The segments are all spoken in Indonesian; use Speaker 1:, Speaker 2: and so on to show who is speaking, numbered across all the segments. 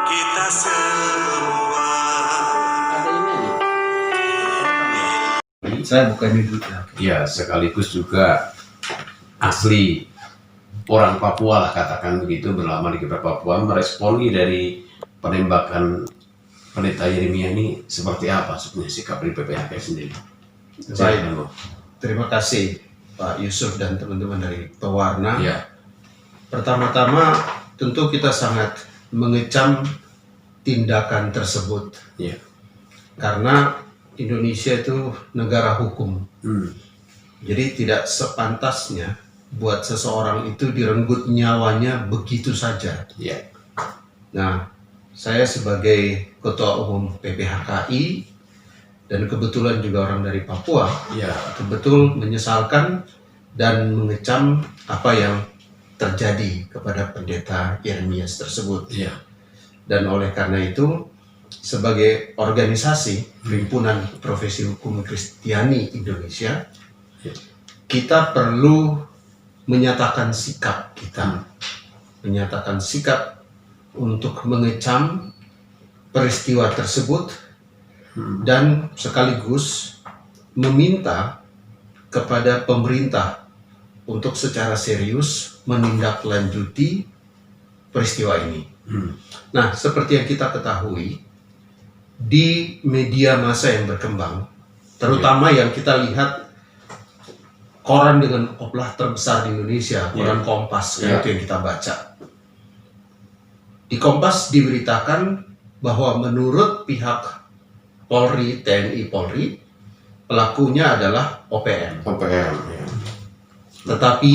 Speaker 1: kita semua.
Speaker 2: Ada ini nih.
Speaker 3: Saya bukan duduk ya.
Speaker 4: Ya, sekaligus juga asli orang Papua lah, katakan begitu, berlama di Papua, meresponi dari penembakan Pendeta Yeremia ini seperti apa sebenarnya sikap dari PPHK sendiri?
Speaker 3: Baik, terima kasih Pak Yusuf dan teman-teman dari Pewarna.
Speaker 4: Ya,
Speaker 3: Pertama-tama tentu kita sangat mengecam tindakan tersebut
Speaker 4: ya.
Speaker 3: karena Indonesia itu negara hukum. Jadi tidak sepantasnya buat seseorang itu direnggut nyawanya begitu saja.
Speaker 4: Ya.
Speaker 3: Nah, saya sebagai Ketua Umum PPHKI dan kebetulan juga orang dari Papua,
Speaker 4: Ya.
Speaker 3: betul menyesalkan dan mengecam apa yang terjadi kepada Pendeta Yeremias tersebut.
Speaker 4: Ya.
Speaker 3: Dan oleh karena itu, sebagai organisasi Himpunan Profesi Hukum Kristiani Indonesia, kita perlu menyatakan sikap kita, menyatakan sikap untuk mengecam peristiwa tersebut dan sekaligus meminta kepada pemerintah untuk secara serius menindaklanjuti peristiwa ini. Nah, seperti yang kita ketahui, di media massa yang berkembang, terutama yang kita lihat koran dengan jumlah terbesar di Indonesia, koran Kompas, itu yang kita baca. Di Kompas diberitakan bahwa menurut pihak Polri, TNI Polri, pelakunya adalah OPM.
Speaker 4: OPM. Ya.
Speaker 3: Tetapi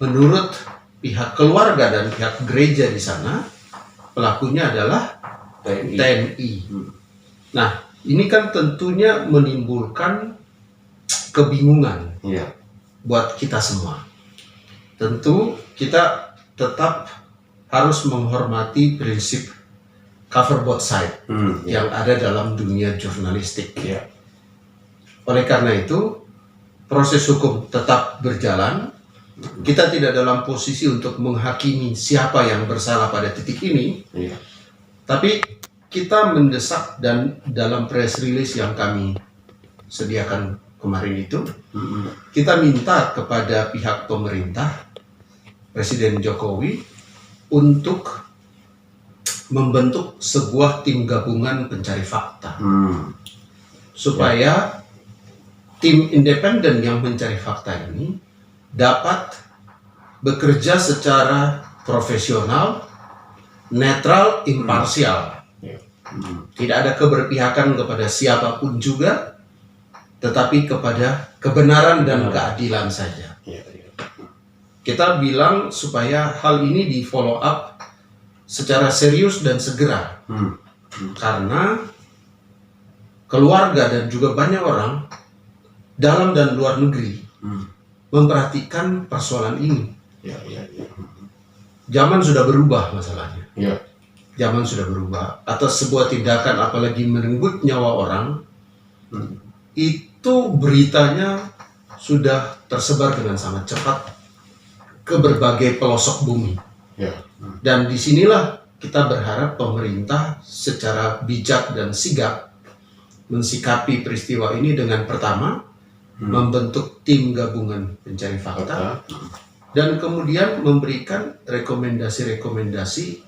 Speaker 3: menurut pihak keluarga dan pihak gereja di sana, pelakunya adalah TNI. Nah, ini kan tentunya menimbulkan kebingungan
Speaker 4: Ya.
Speaker 3: buat kita semua. Tentu kita tetap harus menghormati prinsip cover both side yang ada dalam dunia jurnalistik.
Speaker 4: Ya.
Speaker 3: Oleh karena itu, proses hukum tetap berjalan. Kita tidak dalam posisi untuk menghakimi siapa yang bersalah pada titik ini,
Speaker 4: Ya.
Speaker 3: tapi kita mendesak dan dalam press release yang kami sediakan kemarin itu, kita minta kepada pihak pemerintah, Presiden Jokowi, untuk membentuk sebuah tim gabungan pencari fakta. Supaya tim independen yang mencari fakta ini dapat bekerja secara profesional, netral, imparsial. Tidak ada keberpihakan kepada siapapun juga, tetapi kepada kebenaran dan keadilan saja. Kita bilang supaya hal ini di follow up secara serius dan segera. Karena keluarga dan juga banyak orang dalam dan luar negeri memperhatikan persoalan ini. Zaman sudah berubah masalahnya. Zaman sudah berubah. Atas sebuah tindakan apalagi merenggut nyawa orang, itu beritanya sudah tersebar dengan sangat cepat ke berbagai pelosok bumi. Dan disinilah kita berharap pemerintah secara bijak dan sigap mensikapi peristiwa ini dengan pertama membentuk tim gabungan pencari fakta dan kemudian memberikan rekomendasi-rekomendasi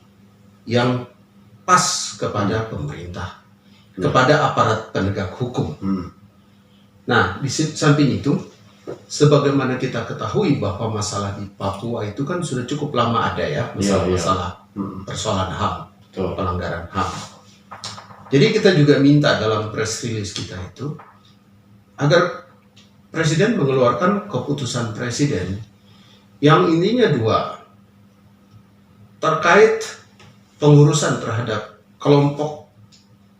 Speaker 3: yang pas kepada pemerintah, kepada aparat penegak hukum. Nah, di samping itu, sebagaimana kita ketahui bahwa masalah di Papua itu kan sudah cukup lama ada ya, masalah persoalan HAM, pelanggaran HAM. Jadi kita juga minta dalam press release kita itu agar Presiden mengeluarkan keputusan Presiden yang intinya dua, terkait pengurusan terhadap kelompok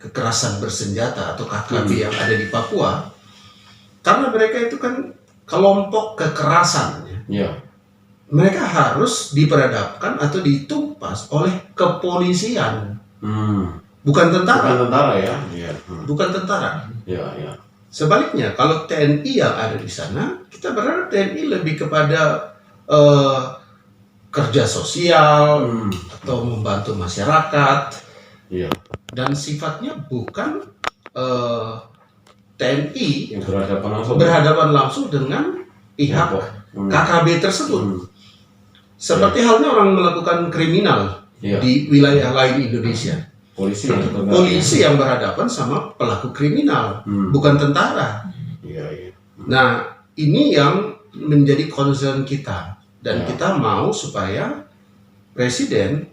Speaker 3: kekerasan bersenjata atau KKB yang ada di Papua, karena mereka itu kan kelompok kekerasan. Mereka harus diperadabkan atau ditumpas oleh kepolisian, bukan tentara.
Speaker 4: Bukan tentara ya.
Speaker 3: Bukan tentara.
Speaker 4: Ya.
Speaker 3: Sebaliknya, kalau TNI yang ada di sana, kita berharap TNI lebih kepada kerja sosial atau membantu masyarakat
Speaker 4: Iya.
Speaker 3: dan sifatnya bukan TNI
Speaker 4: Yang berhadapan
Speaker 3: langsung dengan pihak
Speaker 4: Hmm.
Speaker 3: KKB tersebut.
Speaker 4: Hmm.
Speaker 3: Seperti halnya orang melakukan kriminal
Speaker 4: Iya.
Speaker 3: di wilayah lain Indonesia.
Speaker 4: Polisi
Speaker 3: Yang berhadapan sama pelaku kriminal,
Speaker 4: Hmm.
Speaker 3: bukan tentara.
Speaker 4: Iya, iya.
Speaker 3: Nah, ini yang menjadi concern kita. Dan
Speaker 4: Ya.
Speaker 3: kita mau supaya Presiden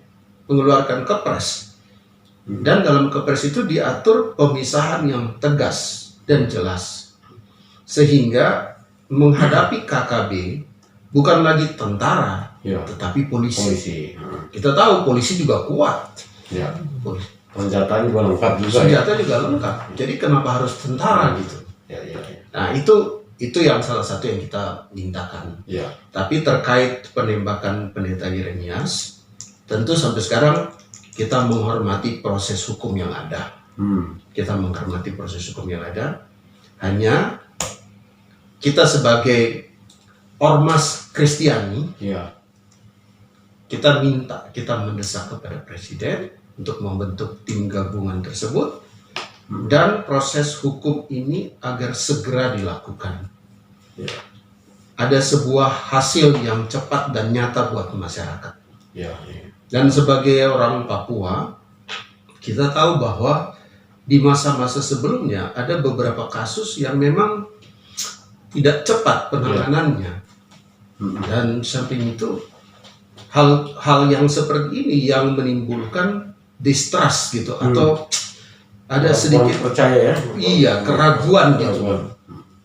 Speaker 3: mengeluarkan kepres. Dan dalam kepres itu diatur pemisahan yang tegas dan jelas. Sehingga menghadapi KKB bukan lagi tentara,
Speaker 4: Iya.
Speaker 3: tetapi polisi.
Speaker 4: Polisi. Hmm.
Speaker 3: Kita tahu polisi juga kuat.
Speaker 4: Iya.
Speaker 3: Polisi.
Speaker 4: Senjatanya juga lengkap juga.
Speaker 3: Senjata juga lengkap. Jadi kenapa harus tentara gitu?
Speaker 4: Ya, ya, ya.
Speaker 3: Nah, itu yang salah satu yang kita mintakan.
Speaker 4: Ya.
Speaker 3: Tapi terkait penembakan pendeta Yeremias, tentu sampai sekarang kita menghormati proses hukum yang ada.
Speaker 4: Hmm.
Speaker 3: Kita menghormati proses hukum yang ada. Hanya kita sebagai ormas Kristiani,
Speaker 4: Ya.
Speaker 3: kita mendesak kepada Presiden untuk membentuk tim gabungan tersebut dan proses hukum ini agar segera dilakukan.
Speaker 4: Ya.
Speaker 3: Ada sebuah hasil yang cepat dan nyata buat masyarakat.
Speaker 4: Ya. Ya.
Speaker 3: Dan sebagai orang Papua, kita tahu bahwa di masa-masa sebelumnya ada beberapa kasus yang memang tidak cepat penanganannya. Dan samping itu hal yang seperti ini yang menimbulkan distrust gitu atau ada sedikit
Speaker 4: percaya ya.
Speaker 3: iya keraguan gitu.
Speaker 4: Keraguan.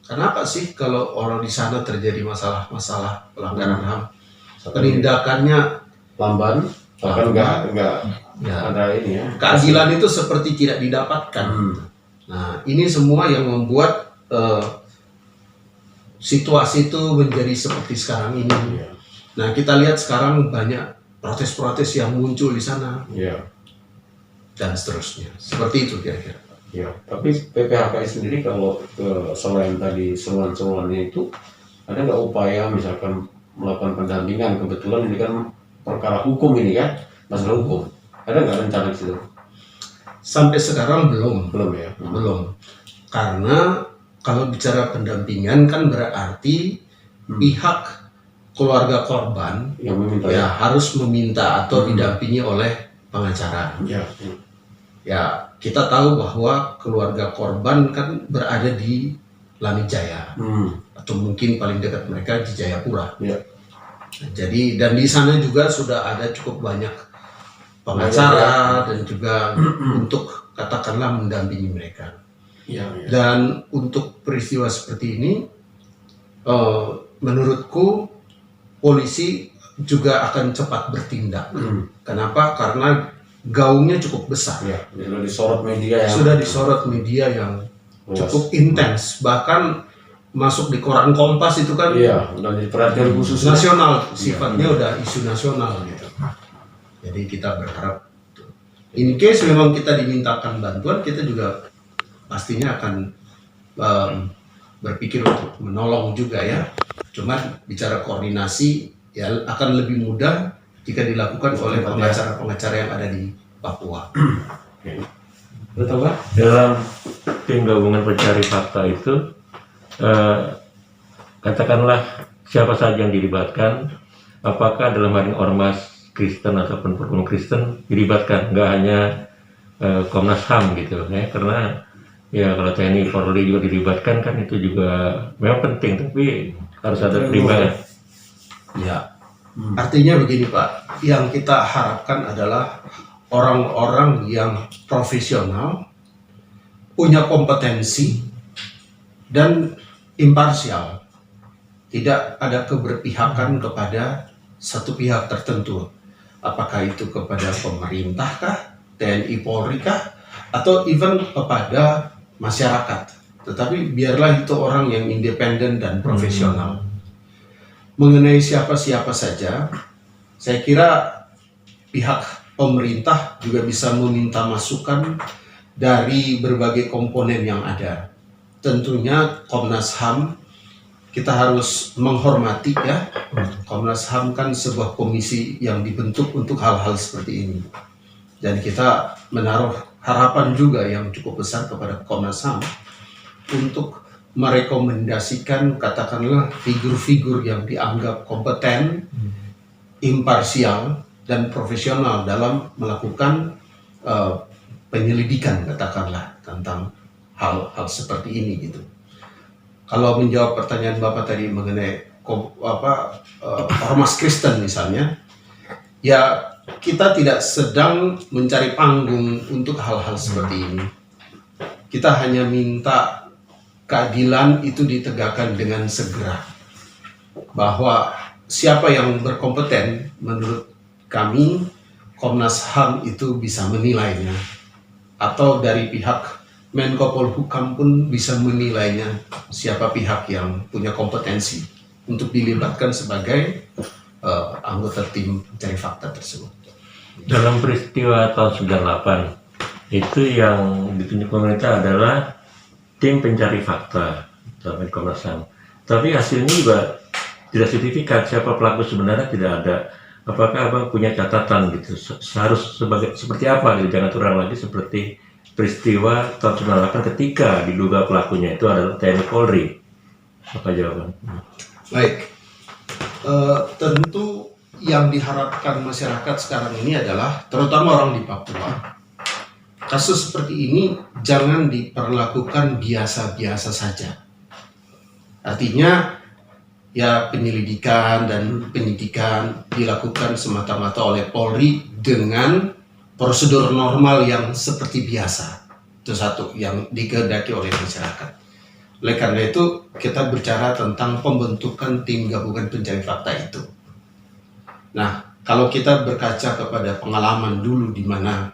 Speaker 3: Kenapa sih kalau orang di sana terjadi masalah pelanggaran HAM, penindakannya
Speaker 4: Lamban, bahkan enggak
Speaker 3: ya,
Speaker 4: ada ini ya.
Speaker 3: keadilan itu seperti tidak didapatkan. Nah, ini semua yang membuat situasi itu menjadi seperti sekarang ini.
Speaker 4: Ya.
Speaker 3: Nah, kita lihat sekarang banyak protes-protes yang muncul di sana
Speaker 4: Ya.
Speaker 3: dan seterusnya. Seperti itu kira-kira.
Speaker 4: Ya, tapi PPHKI sendiri kalau selain tadi seruan-seruannya itu ada nggak upaya misalkan melakukan pendampingan? Kebetulan ini kan perkara hukum ini kan, masalah hukum. Ada nggak rencana di situ?
Speaker 3: Sampai sekarang belum.
Speaker 4: Belum ya.
Speaker 3: Belum. Karena kalau bicara pendampingan kan berarti pihak keluarga korban
Speaker 4: Yang meminta
Speaker 3: ya harus meminta atau didampingi oleh pengacara.
Speaker 4: Ya.
Speaker 3: Ya, kita tahu bahwa keluarga korban kan berada di Lanijaya atau mungkin paling dekat mereka di Jayapura.
Speaker 4: Ya.
Speaker 3: Nah, jadi dan di sana juga sudah ada cukup banyak pengacara dan juga untuk katakanlah mendampingi mereka.
Speaker 4: Ya. Ya.
Speaker 3: Dan untuk peristiwa seperti ini, menurutku polisi juga akan cepat bertindak. Kenapa? Karena gaungnya cukup besar.
Speaker 4: Ya. Sudah disorot media ya.
Speaker 3: Sudah disorot media yang cukup intens. Bahkan masuk di koran Kompas itu kan
Speaker 4: Iya, udah jadi perhatian khusus
Speaker 3: nasional, sifatnya udah isu nasional gitu. Jadi kita berharap in case memang kita dimintakan bantuan, kita juga pastinya akan berpikir untuk menolong juga ya. Cuma bicara koordinasi ya akan lebih mudah jika dilakukan oleh pengacara-pengacara yang ada di Papua.
Speaker 4: Betul Pak?
Speaker 5: Dalam tim gabungan pencari fakta itu katakanlah siapa saja yang dilibatkan, apakah dalam hal ini ormas Kristen ataupun perkumpulan Kristen dilibatkan, nggak hanya Komnas HAM gitu ya, karena ya kalau TNI Polri juga dilibatkan kan itu juga memang penting, tapi harus ada pertimbangan.
Speaker 3: Ya, artinya begini Pak, yang kita harapkan adalah orang-orang yang profesional, punya kompetensi, dan imparsial. Tidak ada keberpihakan kepada satu pihak tertentu. Apakah itu kepada pemerintah kah, TNI Polri kah, atau even kepada masyarakat. Tetapi biarlah itu orang yang independen dan profesional. Mengenai siapa-siapa saja, saya kira pihak pemerintah juga bisa meminta masukan dari berbagai komponen yang ada. Tentunya Komnas HAM kita harus menghormati ya. Komnas HAM kan sebuah komisi yang dibentuk untuk hal-hal seperti ini. Dan kita menaruh harapan juga yang cukup besar kepada Komnas HAM untuk merekomendasikan katakanlah figur-figur yang dianggap kompeten, imparsial, dan profesional dalam melakukan penyelidikan katakanlah tentang hal-hal seperti ini gitu. Kalau menjawab pertanyaan Bapak tadi mengenai ormas Kristen misalnya, ya kita tidak sedang mencari panggung untuk hal-hal seperti ini. Kita hanya minta keadilan itu ditegakkan dengan segera. Bahwa siapa yang berkompeten menurut kami, Komnas HAM itu bisa menilainya. Atau dari pihak Menko Polhukam pun bisa menilainya siapa pihak yang punya kompetensi untuk dilibatkan sebagai anggota tim pencari fakta tersebut.
Speaker 5: Dalam peristiwa tahun 98 itu yang ditunjuk pemerintah adalah tim pencari fakta dalam Komnas HAM. Tapi hasilnya juga tidak signifikan, siapa pelaku sebenarnya tidak ada. Apakah Abang punya catatan gitu, harus seperti apa gitu, jangan terulang lagi seperti peristiwa tahun 98 ketika diduga pelakunya itu adalah TNI Polri. Apa jawaban?
Speaker 3: Baik, tentu yang diharapkan masyarakat sekarang ini adalah, terutama orang di Papua, kasus seperti ini jangan diperlakukan biasa-biasa saja. Artinya, ya penyelidikan dan penyidikan dilakukan semata-mata oleh Polri dengan prosedur normal yang seperti biasa. Itu satu yang dikehendaki oleh masyarakat. Oleh karena itu, kita bicara tentang pembentukan tim gabungan pencari fakta itu. Nah, kalau kita berkaca kepada pengalaman dulu di mana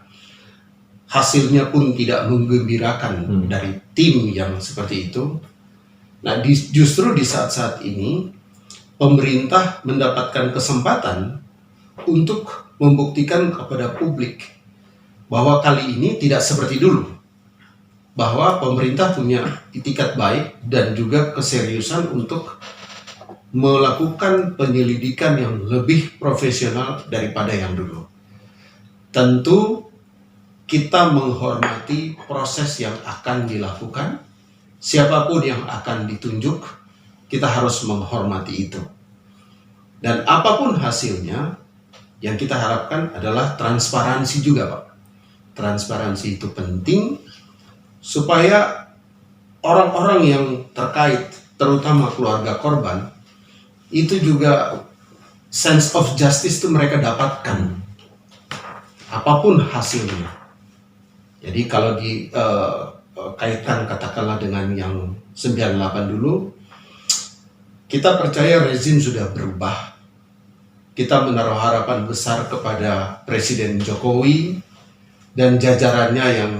Speaker 3: hasilnya pun tidak menggembirakan dari tim yang seperti itu. Nah, justru di saat-saat ini, pemerintah mendapatkan kesempatan untuk membuktikan kepada publik bahwa kali ini tidak seperti dulu. Bahwa pemerintah punya itikat baik dan juga keseriusan untuk melakukan penyelidikan yang lebih profesional daripada yang dulu. Tentu kita menghormati proses yang akan dilakukan. Siapapun yang akan ditunjuk, kita harus menghormati itu. Dan apapun hasilnya, yang kita harapkan adalah transparansi juga, Pak. Transparansi itu penting supaya orang-orang yang terkait, terutama keluarga korban, itu juga sense of justice itu mereka dapatkan apapun hasilnya. Jadi kalau dikaitkan katakanlah dengan yang 98 dulu, kita percaya rezim sudah berubah. Kita menaruh harapan besar kepada Presiden Jokowi dan jajarannya yang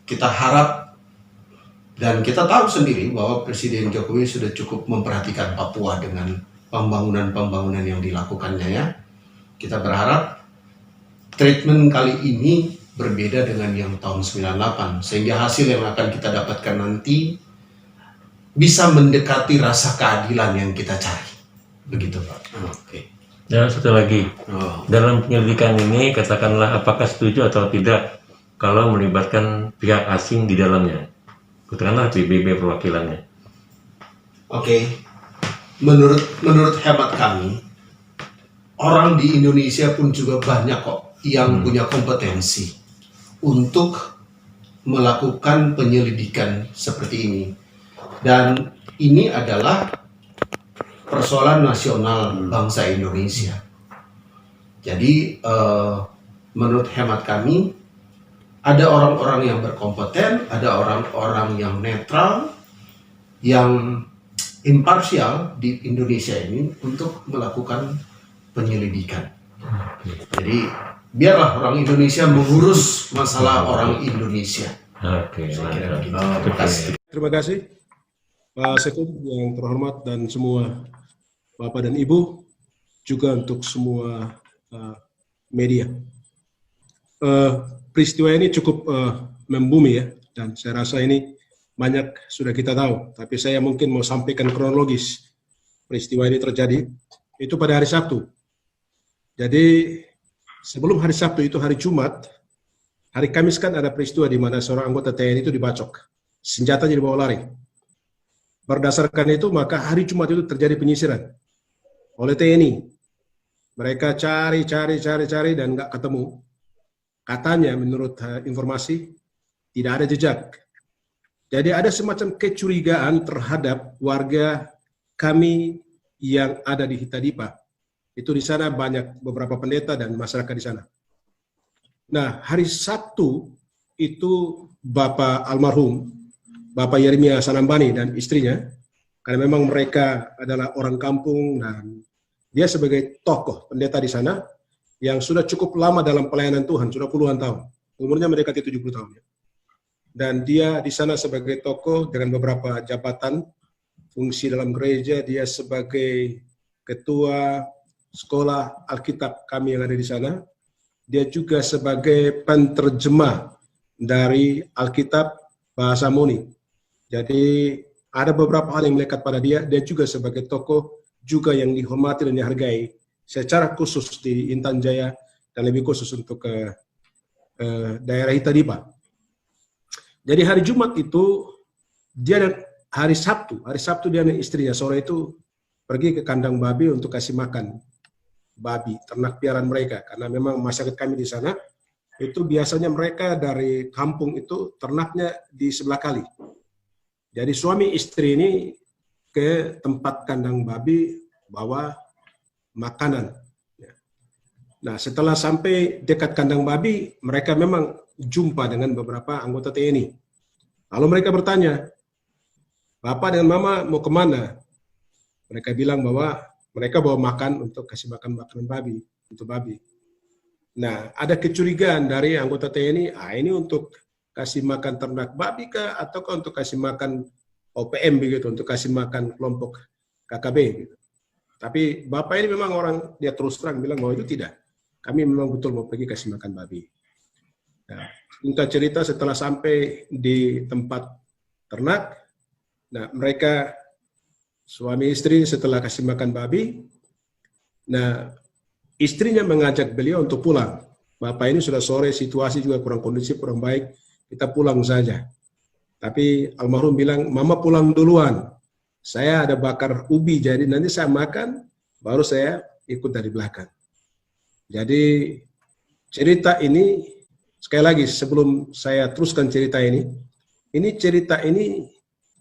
Speaker 3: kita harap. Dan kita tahu sendiri bahwa Presiden Jokowi sudah cukup memperhatikan Papua dengan pembangunan-pembangunan yang dilakukannya ya. Kita berharap treatment kali ini berbeda dengan yang tahun 98. Sehingga hasil yang akan kita dapatkan nanti bisa mendekati rasa keadilan yang kita cari. Begitu Pak.
Speaker 4: Oke.
Speaker 5: Dan satu lagi, dalam penyelidikan ini katakanlah apakah setuju atau tidak kalau melibatkan pihak asing di dalamnya? Katakanlah PBB perwakilannya.
Speaker 3: Oke. Menurut hemat kami, orang di Indonesia pun juga banyak kok yang punya kompetensi untuk melakukan penyelidikan seperti ini. Dan ini adalah persoalan nasional bangsa Indonesia. Jadi menurut hemat kami, ada orang-orang yang berkompeten, ada orang-orang yang netral, yang imparsial di Indonesia ini untuk melakukan penyelidikan. Jadi biarlah orang Indonesia mengurus masalah orang Indonesia.
Speaker 5: Oke,
Speaker 3: Saya kira
Speaker 5: mantap.
Speaker 3: begitu. Terima kasih.
Speaker 6: Terima kasih Pak Sekum yang terhormat dan semua Bapak dan Ibu, juga untuk semua media. Peristiwa ini cukup membumi ya, dan saya rasa ini banyak sudah kita tahu, tapi saya mungkin mau sampaikan kronologis. Peristiwa ini terjadi itu pada hari Sabtu. Jadi sebelum hari Sabtu itu hari Jumat, hari Kamis kan ada peristiwa di mana seorang anggota TNI itu dibacok, senjatanya dibawa lari. Berdasarkan itu maka hari Jumat itu terjadi penyisiran oleh TNI. Mereka cari dan nggak ketemu. Katanya menurut informasi tidak ada jejak. Jadi ada semacam kecurigaan terhadap warga kami yang ada di Hitadipa. Itu di sana banyak beberapa pendeta dan masyarakat di sana. Nah, hari Sabtu itu Bapak almarhum, Bapak Yeremia Sanambani dan istrinya, karena memang mereka adalah orang kampung dan dia sebagai tokoh pendeta di sana yang sudah cukup lama dalam pelayanan Tuhan, sudah puluhan tahun. Umurnya mendekati 70 tahun. Dan dia di sana sebagai tokoh dengan beberapa jabatan, fungsi dalam gereja, dia sebagai ketua sekolah Alkitab kami yang ada di sana. Dia juga sebagai penterjemah dari Alkitab bahasa Moni. Jadi ada beberapa hal yang melekat pada dia. Dia juga sebagai tokoh juga yang dihormati dan dihargai secara khusus di Intan Jaya dan lebih khusus untuk ke daerah Hitadipa. Jadi hari Jumat itu dia dan hari Sabtu dia dan istrinya sore itu pergi ke kandang babi untuk kasih makan babi, ternak piaraan mereka. Karena memang masyarakat kami di sana itu biasanya mereka dari kampung itu ternaknya di sebelah kali. Jadi suami istri ini ke tempat kandang babi bawa makanan. Nah, setelah sampai dekat kandang babi, mereka memang jumpa dengan beberapa anggota TNI. Lalu mereka bertanya, Bapak dan Mama mau kemana? Mereka bilang bahwa mereka bawa makan untuk kasih makan makanan babi, untuk babi. Nah, ada kecurigaan dari anggota TNI, ini untuk kasih makan ternak babi kah, ataukah untuk kasih makan OPM begitu, untuk kasih makan kelompok KKB gitu. Tapi Bapak ini memang orang, dia terus terang bilang bahwa itu tidak. Kami memang betul mau pergi kasih makan babi. Nah, singkat cerita setelah sampai di tempat ternak, nah mereka suami istri setelah kasih makan babi, nah istrinya mengajak beliau untuk pulang. Bapak ini sudah sore, situasi juga kurang kondusif, kurang baik, kita pulang saja. Tapi almarhum bilang, Mama pulang duluan. Saya ada bakar ubi, jadi nanti saya makan, baru saya ikut dari belakang. Jadi cerita ini, sekali lagi sebelum saya teruskan cerita ini cerita ini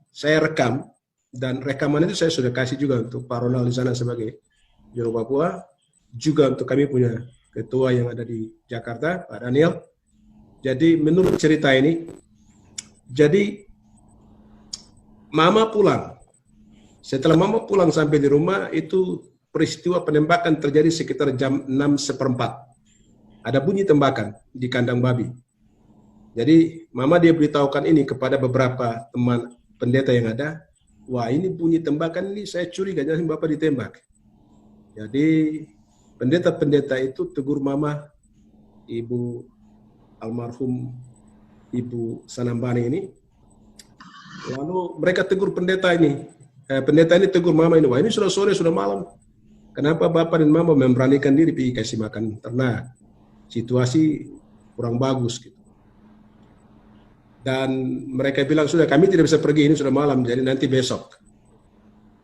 Speaker 6: saya rekam, dan rekaman itu saya sudah kasih juga untuk Pak Ronald di sana sebagai Juru Papua, juga untuk kami punya ketua yang ada di Jakarta, Pak Daniel. Jadi menurut cerita ini, jadi Mama pulang. Setelah Mama pulang sampai di rumah, itu peristiwa penembakan terjadi sekitar jam 6:15. Ada bunyi tembakan di kandang babi. Jadi Mama dia beritahukan ini kepada beberapa teman pendeta yang ada. Wah, ini bunyi tembakan ini saya curiga jangan Bapak ditembak. Jadi pendeta-pendeta itu tegur Mama, Ibu almarhum Ibu Sanambani ini. Lalu mereka tegur pendeta ini. Pendeta ini tegur Mama ini, wah ini sudah sore, sudah malam. Kenapa Bapak dan Mama memberanikan diri pergi kasih makan ternak? Situasi kurang bagus gitu. Dan mereka bilang, sudah kami tidak bisa pergi, ini sudah malam, jadi nanti besok.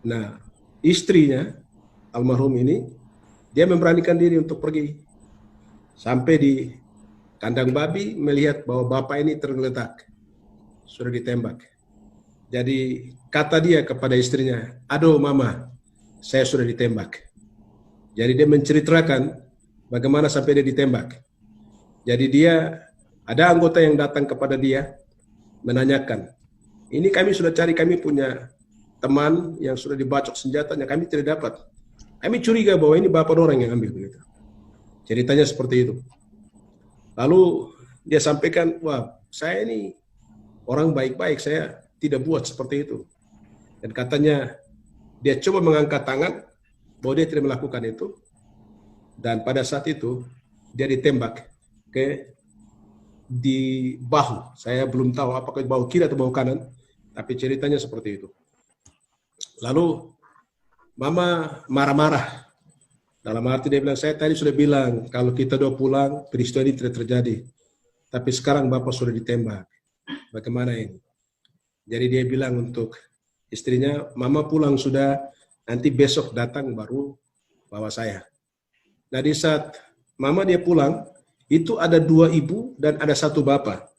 Speaker 6: Nah, istrinya, almarhum ini, dia memberanikan diri untuk pergi. Sampai di kandang babi, melihat bahwa Bapak ini tergeletak. Sudah ditembak. Jadi, kata dia kepada istrinya, aduh Mama, saya sudah ditembak. Jadi dia menceritakan bagaimana sampai dia ditembak. Jadi dia, ada anggota yang datang kepada dia, menanyakan, ini kami sudah cari, kami punya teman yang sudah dibacok senjatanya, kami tidak dapat. Kami curiga bahwa ini Bapak orang yang ambil. Begitu. Ceritanya seperti itu. Lalu dia sampaikan, wah saya ini orang baik-baik, saya tidak buat seperti itu. Dan katanya, dia coba mengangkat tangan, bahwa dia tidak melakukan itu. Dan pada saat itu, dia ditembak di bahu. Saya belum tahu apakah bahu kiri atau bahu kanan, tapi ceritanya seperti itu. Lalu Mama marah-marah. Dalam arti dia bilang, saya tadi sudah bilang kalau kita udah pulang, peristiwa ini tidak terjadi. tapi sekarang Bapak sudah ditembak. Bagaimana ini? Jadi dia bilang untuk istrinya, Mama pulang sudah, nanti besok datang baru bawa saya. Nah di saat Mama dia pulang, itu ada 2 ibu dan ada 1 bapak.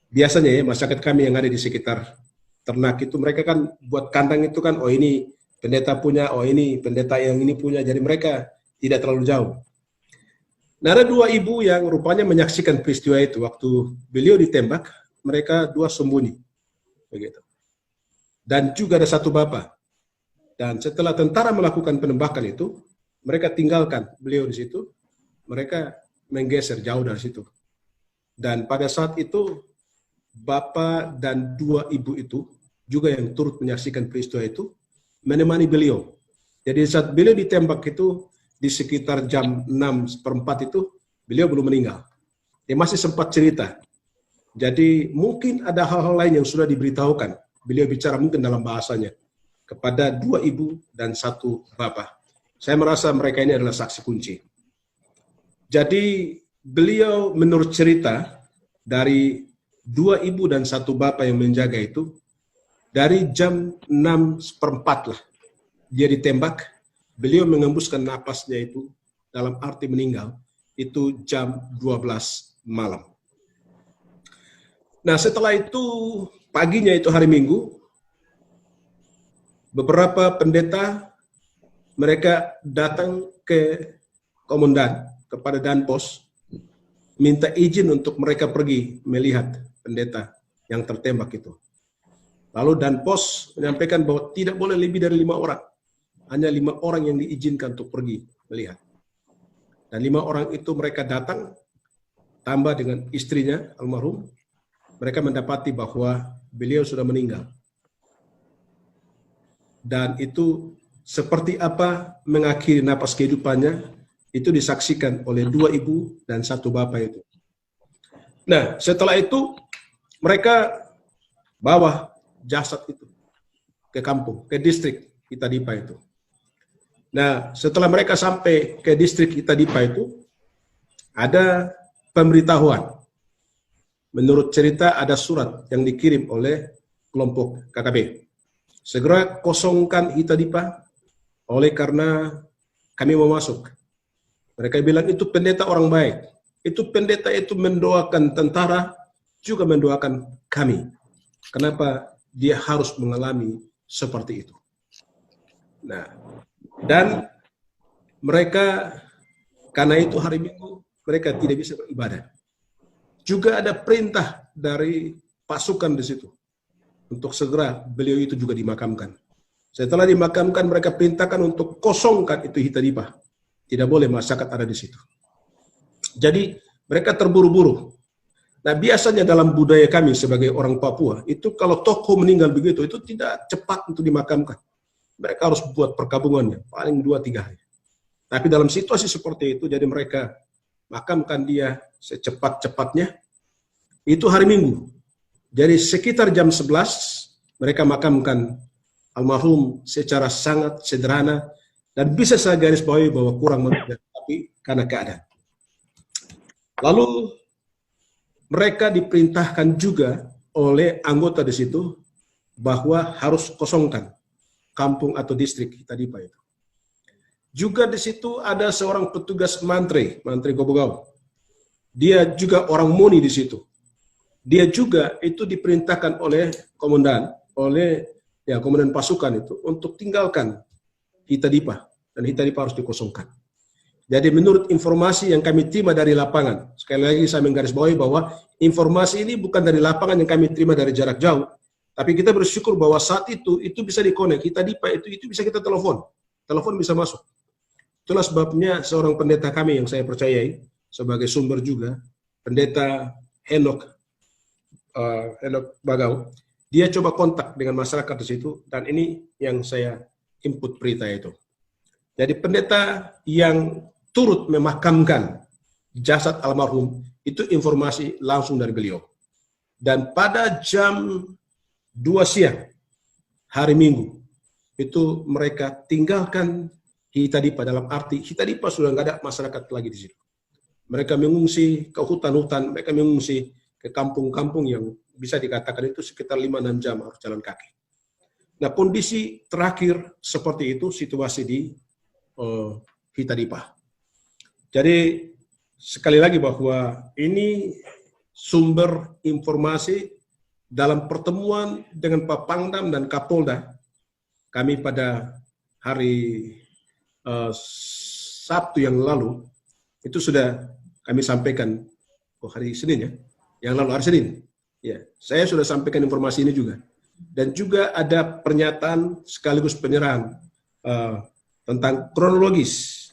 Speaker 6: Biasanya ya masyarakat kami yang ada di sekitar ternak itu, mereka kan buat kandang itu kan, oh ini pendeta punya, oh ini pendeta yang ini punya, jadi mereka tidak terlalu jauh. Nah ada 2 ibu yang rupanya menyaksikan peristiwa itu, waktu beliau ditembak, mereka 2 sembunyi. Begitu. Dan juga ada 1 bapak. Dan setelah tentara melakukan penembakan itu, mereka tinggalkan beliau di situ, mereka menggeser jauh dari situ. Dan pada saat itu, bapak dan 2 ibu itu, juga yang turut menyaksikan peristiwa itu, menemani beliau. Jadi saat beliau ditembak itu, di sekitar jam 6:04 itu, beliau belum meninggal. Dia masih sempat cerita. Jadi mungkin ada hal-hal lain yang sudah diberitahukan. Beliau bicara mungkin dalam bahasanya kepada 2 ibu dan 1 bapak. Saya merasa mereka ini adalah saksi kunci. Jadi beliau menurut cerita dari 2 ibu dan 1 bapak yang menjaga itu, dari jam 6:04 lah dia ditembak, beliau mengembuskan napasnya itu dalam arti meninggal, itu jam 12 malam. Nah setelah itu paginya itu hari Minggu, beberapa pendeta mereka datang ke komandan, kepada Danpos, minta izin untuk mereka pergi melihat pendeta yang tertembak itu. Lalu Danpos menyampaikan bahwa tidak boleh lebih dari 5 orang. Hanya 5 orang yang diizinkan untuk pergi melihat. Dan 5 orang itu mereka datang, tambah dengan istrinya, almarhum, mereka mendapati bahwa beliau sudah meninggal. Dan itu seperti apa mengakhiri napas kehidupannya, itu disaksikan oleh 2 ibu dan 1 bapak itu. Nah, setelah itu mereka bawa jasad itu ke kampung, ke distrik Itadipa itu. Nah, setelah mereka sampai ke distrik Itadipa itu, ada pemberitahuan. Menurut cerita ada surat yang dikirim oleh kelompok KKB. Segera kosongkan Itadipa, oleh karena kami mau masuk. Mereka bilang itu pendeta orang baik. Itu pendeta itu mendoakan tentara, juga mendoakan kami. Kenapa dia harus mengalami seperti itu? Nah, dan mereka, karena itu hari Minggu, mereka tidak bisa beribadah. Juga ada perintah dari pasukan di situ, untuk segera beliau itu juga dimakamkan. Setelah dimakamkan, mereka perintahkan untuk kosongkan itu Itadipa. Tidak boleh masyarakat ada di situ. Jadi mereka terburu-buru. Nah biasanya dalam budaya kami sebagai orang Papua, itu kalau tokoh meninggal begitu, itu tidak cepat untuk dimakamkan. Mereka harus buat perkabungannya, paling 2-3 hari. Tapi dalam situasi seperti itu, jadi mereka makamkan dia secepat-cepatnya. Itu hari Minggu. Jadi sekitar jam 11, mereka makamkan almarhum secara sangat sederhana, dan bisa saya garis bawahi bahwa kurang manusia, tapi karena keadaan. Lalu mereka diperintahkan juga oleh anggota di situ bahwa harus kosongkan kampung atau distrik Itadipa itu. Juga di situ ada seorang petugas mantri Gobogau. Dia juga orang Moni di situ. Dia juga itu diperintahkan oleh komandan pasukan itu untuk tinggalkan Itadipa, dan Itadipa harus dikosongkan. Jadi menurut informasi yang kami terima dari lapangan, sekali lagi saya menggarisbawahi bahwa informasi ini bukan dari lapangan yang kami terima dari jarak jauh, tapi kita bersyukur bahwa saat itu bisa dikonek, Itadipa itu bisa kita telepon bisa masuk. Itulah sebabnya seorang pendeta kami yang saya percayai sebagai sumber juga, pendeta Henok Bagau, dia coba kontak dengan masyarakat di situ, dan ini yang saya input berita itu. Jadi pendeta yang turut memakamkan jasad almarhum itu informasi langsung dari beliau. Dan pada jam 2 siang hari Minggu itu mereka tinggalkan Itadipa, dalam arti Itadipa sudah nggak ada masyarakat lagi di situ. mereka mengungsi ke hutan-hutan, mereka mengungsi ke kampung-kampung yang bisa dikatakan itu sekitar 5-6 jam harus jalan kaki. Nah, kondisi terakhir seperti itu situasi di Hitadipa. Jadi sekali lagi bahwa ini sumber informasi dalam pertemuan dengan Pak Pangdam dan Kapolda kami pada hari Sabtu yang lalu itu sudah kami sampaikan hari Senin ya, yang lalu hari Senin. Ya, saya sudah sampaikan informasi ini juga. Dan juga ada pernyataan sekaligus penyerahan tentang kronologis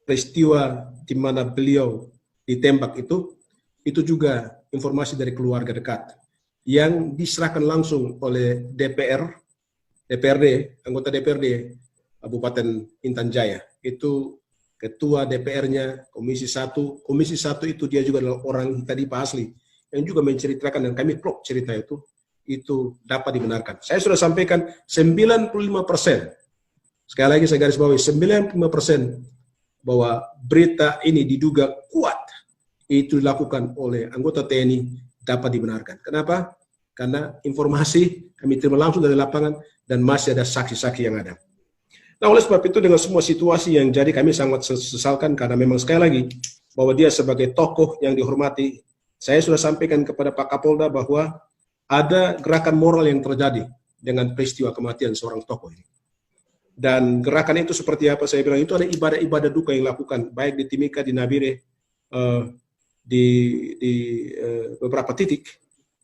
Speaker 6: peristiwa di mana beliau ditembak itu juga informasi dari keluarga dekat yang diserahkan langsung oleh DPRD, anggota DPRD Kabupaten Intan Jaya. Itu ketua DPR-nya Komisi 1. Komisi 1 itu dia juga adalah orang Hitadipa asli yang juga menceritakan, dan kami plot cerita itu dapat dibenarkan. Saya sudah sampaikan 95%. Sekali lagi saya garis bawahi 95% bahwa berita ini diduga kuat itu dilakukan oleh anggota TNI dapat dibenarkan. Kenapa? Karena informasi kami terima langsung dari lapangan dan masih ada saksi-saksi yang ada. Nah, oleh sebab itu dengan semua situasi yang jadi kami sangat sesalkan karena memang sekali lagi bahwa dia sebagai tokoh yang dihormati. Saya sudah sampaikan kepada Pak Kapolda bahwa ada gerakan moral yang terjadi dengan peristiwa kematian seorang tokoh ini. Dan gerakan itu seperti apa saya bilang, itu ada ibadah-ibadah duka yang dilakukan baik di Timika, di Nabire, di beberapa titik.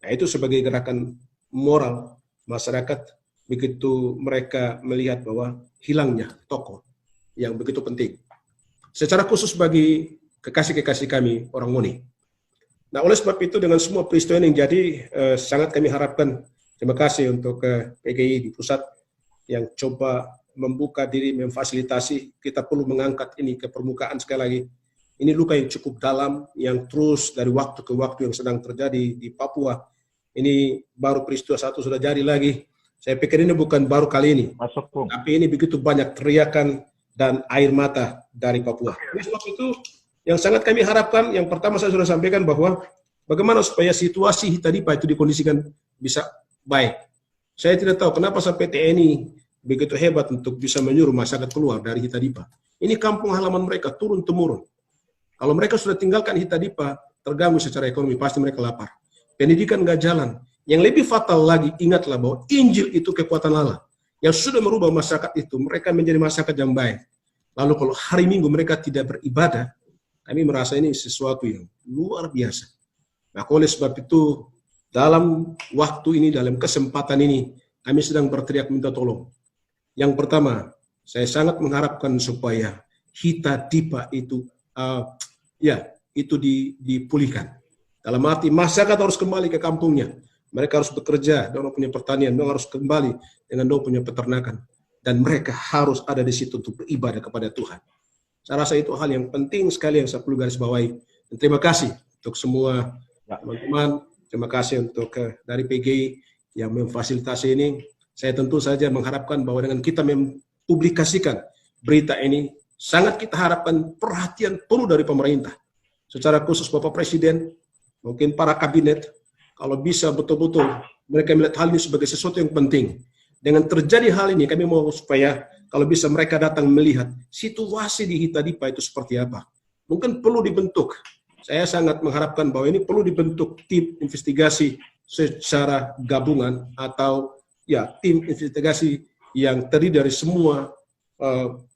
Speaker 6: Nah, itu sebagai gerakan moral masyarakat begitu mereka melihat bahwa hilangnya tokoh yang begitu penting. Secara khusus bagi kekasih-kekasih kami orang Ngoni. Nah, oleh sebab itu dengan semua peristiwa yang jadi sangat kami harapkan, terima kasih untuk PGI di pusat yang coba membuka diri, memfasilitasi. Kita perlu mengangkat ini ke permukaan sekali lagi. Ini luka yang cukup dalam, yang terus dari waktu ke waktu yang sedang terjadi di Papua. Ini baru peristiwa satu sudah jadi lagi. Saya pikir ini bukan baru kali ini. Tapi ini begitu banyak teriakan dan air mata dari Papua. Oleh sebab itu, yang sangat kami harapkan, yang pertama saya sudah sampaikan bahwa bagaimana supaya situasi Hitadipa itu dikondisikan bisa baik. Saya tidak tahu kenapa sampai TNI begitu hebat untuk bisa menyuruh masyarakat keluar dari Hitadipa. Ini kampung halaman mereka turun-temurun. Kalau mereka sudah tinggalkan Hitadipa, terganggu secara ekonomi, pasti mereka lapar. Pendidikan nggak jalan. Yang lebih fatal lagi, ingatlah bahwa Injil itu kekuatan Allah. Yang sudah merubah masyarakat itu, mereka menjadi masyarakat yang baik. Lalu kalau hari Minggu mereka tidak beribadah, kami merasa ini sesuatu yang luar biasa. Nah, oleh sebab itu, dalam waktu ini, dalam kesempatan ini, kami sedang berteriak minta tolong. Yang pertama, saya sangat mengharapkan supaya Hitadipa itu, itu dipulihkan. Dalam arti masyarakat harus kembali ke kampungnya. Mereka harus bekerja, mereka punya pertanian, mereka harus kembali dengan mereka punya peternakan. Dan mereka harus ada di situ untuk beribadah kepada Tuhan. Saya rasa itu hal yang penting sekali yang saya perlu garis bawahi. Dan terima kasih untuk semua teman-teman. Terima kasih untuk dari PGI yang memfasilitasi ini. Saya tentu saja mengharapkan bahwa dengan kita mempublikasikan berita ini, sangat kita harapkan perhatian penuh dari pemerintah. Secara khusus Bapak Presiden, mungkin para kabinet, kalau bisa betul-betul mereka melihat hal ini sebagai sesuatu yang penting. Dengan terjadi hal ini, kami mau supaya kalau bisa mereka datang melihat situasi di Hitadipa itu seperti apa. Mungkin perlu dibentuk. Saya sangat mengharapkan bahwa ini perlu dibentuk tim investigasi secara gabungan atau tim investigasi yang terdiri dari semua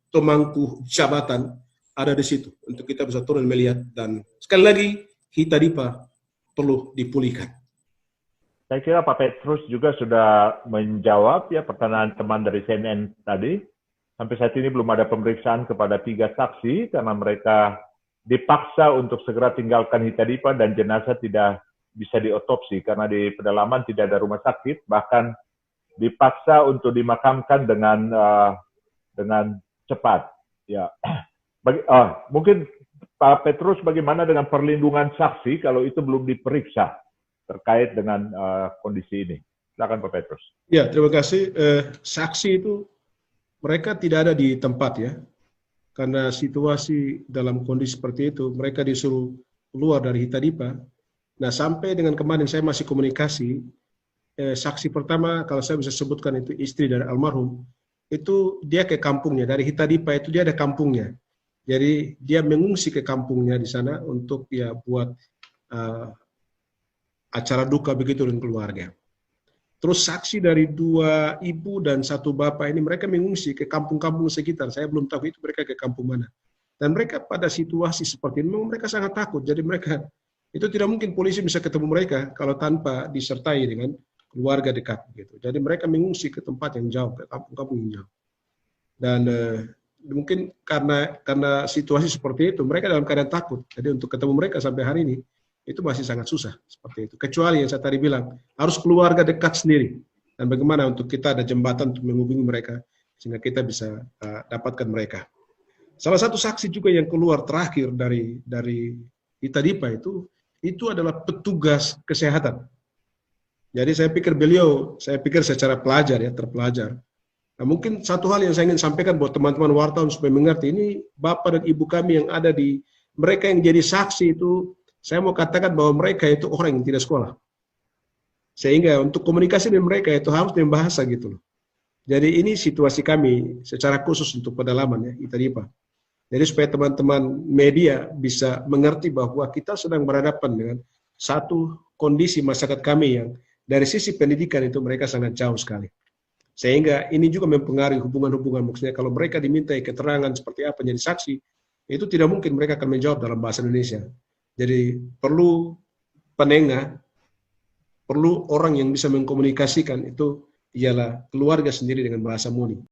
Speaker 6: pemangku jabatan ada di situ untuk kita bisa turun melihat. Dan sekali lagi Hitadipa perlu dipulihkan.
Speaker 7: Saya kira Pak Petrus juga sudah menjawab pertanyaan teman dari CNN tadi. Sampai saat ini belum ada pemeriksaan kepada 3 saksi karena mereka dipaksa untuk segera tinggalkan Hitadipa dan jenazah tidak bisa diotopsi karena di pedalaman tidak ada rumah sakit, bahkan dipaksa untuk dimakamkan dengan cepat. Ya, mungkin Pak Petrus, bagaimana dengan perlindungan saksi kalau itu belum diperiksa terkait dengan kondisi ini? Silakan Pak Petrus.
Speaker 6: Ya, terima kasih. Saksi itu mereka tidak ada di tempat ya. karena situasi dalam kondisi seperti itu, mereka disuruh keluar dari Hitadipa. Nah, sampai dengan kemarin saya masih komunikasi, saksi pertama kalau saya bisa sebutkan itu istri dari almarhum, itu dia ke kampungnya, dari Hitadipa itu dia ada kampungnya. Jadi dia mengungsi ke kampungnya di sana untuk ya buat acara duka begitu dengan keluarga. Terus saksi dari 2 ibu dan 1 bapak ini mereka mengungsi ke kampung-kampung sekitar. Saya belum tahu itu mereka ke kampung mana. Dan mereka pada situasi seperti ini memang mereka sangat takut. Jadi mereka itu tidak mungkin polisi bisa ketemu mereka kalau tanpa disertai dengan keluarga dekat gitu. Jadi mereka mengungsi ke tempat yang jauh, ke kampung-kampung yang jauh. Dan mungkin karena situasi seperti itu mereka dalam keadaan takut. Jadi untuk ketemu mereka sampai hari ini itu masih sangat susah seperti itu. Kecuali yang saya tadi bilang, harus keluarga dekat sendiri. Dan bagaimana untuk kita ada jembatan untuk menghubungi mereka, sehingga kita bisa dapatkan mereka. Salah satu saksi juga yang keluar terakhir dari Hitadipa itu adalah petugas kesehatan. Jadi saya pikir secara terpelajar. Nah, mungkin satu hal yang saya ingin sampaikan buat teman-teman wartawan supaya mengerti, ini bapak dan ibu kami yang ada mereka yang jadi saksi itu, saya mau katakan bahwa mereka itu orang yang tidak sekolah. Sehingga untuk komunikasi dengan mereka itu harus dengan bahasa gitu loh. Jadi ini situasi kami secara khusus untuk pedalaman ya, Hitadipa. Jadi supaya teman-teman media bisa mengerti bahwa kita sedang berhadapan dengan satu kondisi masyarakat kami yang dari sisi pendidikan itu mereka sangat jauh sekali. Sehingga ini juga mempengaruhi hubungan-hubungan. Maksudnya kalau mereka dimintai keterangan seperti apa jadi saksi, itu tidak mungkin mereka akan menjawab dalam bahasa Indonesia. Jadi perlu penengah, perlu orang yang bisa mengkomunikasikan itu ialah keluarga sendiri dengan bahasa Muni.